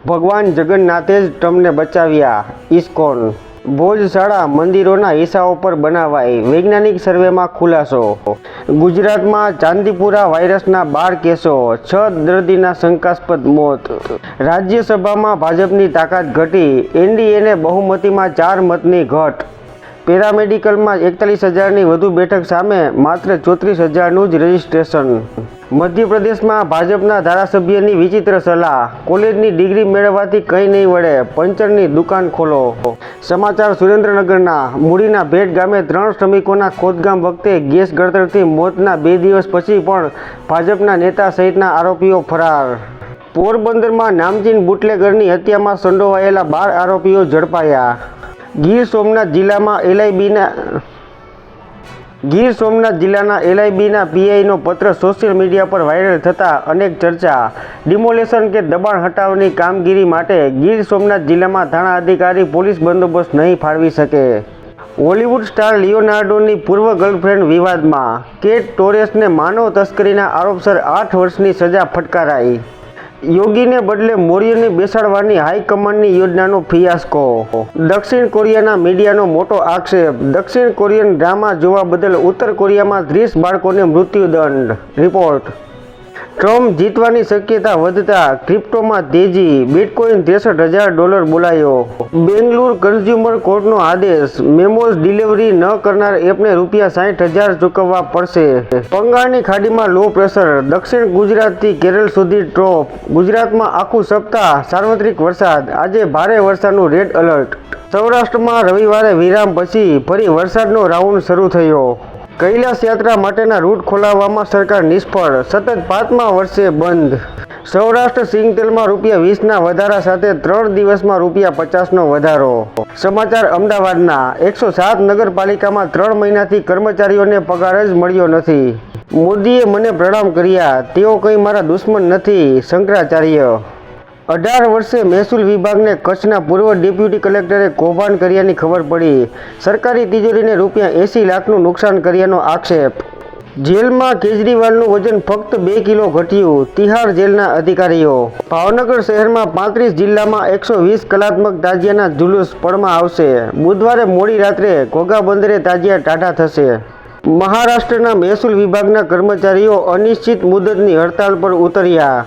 ભગવાન જગન્નાથે જ તમને બચાવ્યા. ઇસ્કોન ભોજશાળા મંદિરોના હિસ્સાઓ પર બનાવાઈ. વૈજ્ઞાનિક સર્વેમાં ખુલાસો. ગુજરાતમાં ચાંદીપુરા વાયરસના 12 કેસો, 6 દર્દીના શંકાસ્પદ મોત. રાજ્યસભામાં ભાજપની તાકાત ઘટી. એનડીએને બહુમતીમાં 4 મતની ઘટ. પેરામેડિકલમાં 41,000ની વધુ બેઠક સામે માત્ર 34,000નું જ રજીસ્ટ્રેશન. મધ્યપ્રદેશમાં ભાજપના ધારાસભ્યની વિચિત્ર સલાહ. કોલેજની ડિગ્રી મેળવવાથી કંઈ નહીં વળે, પંચરની દુકાન ખોલો. સમાચાર સુરેન્દ્રનગરના મૂળીના ભેટ ગામે 3 શ્રમિકોના ખોદકામ વખતે ગેસ ગળતરથી મોતના 2 દિવસ પછી પણ ભાજપના નેતા સહિતના આરોપીઓ ફરાર. પોરબંદરમાં નામચીન બુટલેગરની હત્યામાં સંડોવાયેલા 12 આરોપીઓ ઝડપાયા. ગીર સોમનાથ જિલ્લાના એલઆઈબીના પીઆઈનો પત્ર સોશિયલ મીડિયા પર વાયરલ થતાં અનેક ચર્ચા. ડિમોલેશન કે દબાણ હટાવની કામગીરી માટે ગીર સોમનાથ જિલ્લામાં થાણા અધિકારી પોલીસ બંદોબસ્ત નહીં ફાળવી શકે. હોલિવૂડ સ્ટાર લિયોનાર્ડોની પૂર્વ ગર્લફ્રેન્ડ વિવાદમાં. કેટ ટોરેસને માનવ તસ્કરીના આરોપસર 8 વર્ષની સજા ફટકારાઈ. યોગીને બદલે મૌર્યને બેસાડવાની હાઈકમાન્ડની યોજનાનો ફિયાસ્કો. દક્ષિણ કોરિયાના મીડિયાનો મોટો આક્ષેપ. દક્ષિણ કોરિયન ડ્રામા જોવા બદલ ઉત્તર કોરિયામાં 30 બાળકોને મૃત્યુદંડ. રિપોર્ટ. ટ્રમ્પ જીતવાની શક્યતા વધતા ક્રિપ્ટોમાં તેજી. બિટકોઇન $63,000 બોલાયો. બેંગલુરુ કન્ઝ્યુમર કોર્ટનો આદેશ. મેમોઝ ડિલિવરી ન કરનાર એપને ₹60,000 ચૂકવવા પડશે. બંગાળની ખાડીમાં લો પ્રેશર. દક્ષિણ ગુજરાતથી કેરળ સુધી ટ્રોફ. ગુજરાતમાં આખું સપ્તાહ સાર્વત્રિક વરસાદ. આજે ભારે વરસાદનું રેડ એલર્ટ. સૌરાષ્ટ્રમાં રવિવારે વિરામ પછી ફરી વરસાદનો રાઉન્ડ શરૂ થયો. કૈલાસ યાત્રા માટેના રૂટ ખોલાવવામાં સરકાર નિષ્ફળ. સતત 5મા વર્ષે બંધ. સૌરાષ્ટ્ર સિંગતેલમાં ₹20ના વધારા સાથે 3 દિવસમાં ₹50નો વધારો. સમાચાર અમદાવાદના. 107 નગરપાલિકામાં 3 મહિનાથી કર્મચારીઓને પગાર જ મળ્યો નથી. મોદીએ મને પ્રણામ કર્યા, તેઓ કંઈ મારા દુશ્મન નથી. શંકરાચાર્ય. 18 વર્ષે મહેસૂલ વિભાગને કચ્છના પૂર્વ ડેપ્યુટી કલેક્ટરે કૌભાંડ કર્યાની ખબર પડી. સરકારી તિજોરીને ₹80 લાખનું નુકસાન કર્યાનો આક્ષેપ. જેલમાં કેજરીવાલનું વજન ફક્ત 2 કિલો ઘટ્યું. તિહાર જેલના અધિકારીઓ. ભાવનગર શહેરમાં 35 જિલ્લામાં 120 કલાત્મક તાજિયાના જુલુસ પળમાં આવશે. બુધવારે મોડી રાત્રે ઘોઘા બંદરે તાજિયા ટાઢા થશે. મહારાષ્ટ્રના મહેસૂલ વિભાગના કર્મચારીઓ અનિશ્ચિત મુદતની હડતાલ પર ઉતર્યા.